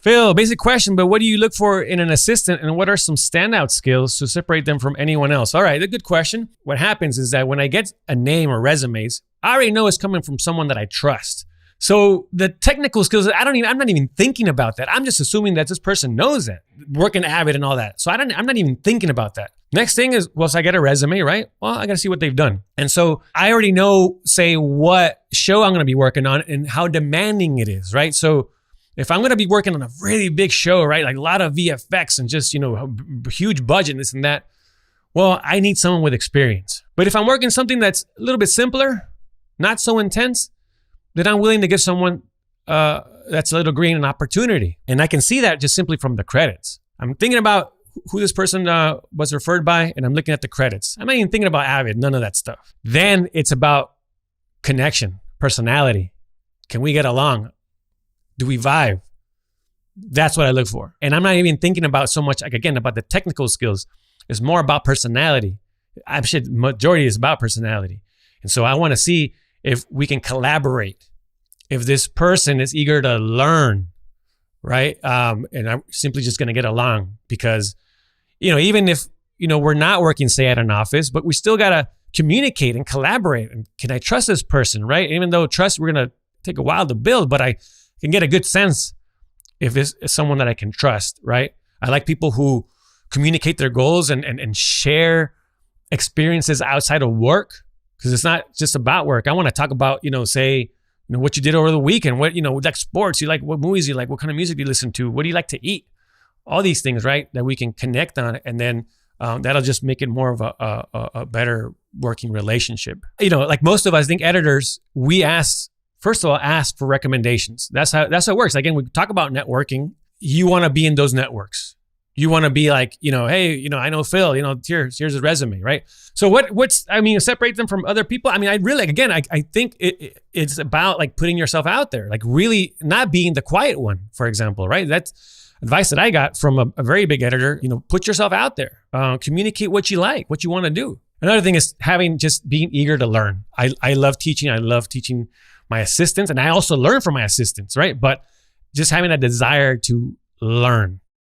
Phil, basic question, but what do you look for in an assistant and what are some standout skills to separate them from anyone else? All right, a good question. What happens is that when I get a name or resumes, I already know it's coming from someone that I trust. So the technical skills, I'm not even thinking about that. I'm just assuming that this person knows that, working Avid and all that. So I'm not even thinking about that. Next thing is, well, so I get a resume, right? Well, I got to see what they've done. And so I already know, say, what show I'm going to be working on and how demanding it is, right? So if I'm going to be working on a really big show, right? Like a lot of VFX and just, huge budget and this and that. Well, I need someone with experience. But if I'm working something that's a little bit simpler, not so intense, then I'm willing to give someone that's a little green an opportunity. And I can see that just simply from the credits. I'm thinking about who this person was referred by, and I'm looking at the credits. I'm not even thinking about Avid, none of that stuff. Then it's about connection, personality. Can we get along? Do we vibe? That's what I look for. And I'm not even thinking about so much, like, again, about the technical skills. It's more about personality. Majority is about personality. And so I want to see if we can collaborate, if this person is eager to learn, right? And I'm simply just going to get along because, even if, we're not working, say, at an office, but we still got to communicate and collaborate. And can I trust this person, right? Even though trust, we're going to take a while to build, but I can get a good sense if this is someone that I can trust, right? I like people who communicate their goals and share experiences outside of work, because it's not just about work. I want to talk about, what you did over the weekend, what, like sports, you like, what movies you like, what kind of music you listen to, what do you like to eat? All these things, right? That we can connect on, and then that'll just make it more of a better working relationship. Like most of us, I think editors, we first of all, ask for recommendations. That's how it works. Again, we talk about networking. You want to be in those networks. You want to be like, hey, I know Phil, here's his resume, right? So separate them from other people. I really, again, I think it's about like putting yourself out there, like really not being the quiet one, for example, right? That's advice that I got from a very big editor. Put yourself out there, communicate what you like, what you want to do. Another thing is being eager to learn. I love teaching. I love teaching my assistants, and I also learn from my assistants, right? But just having a desire to learn.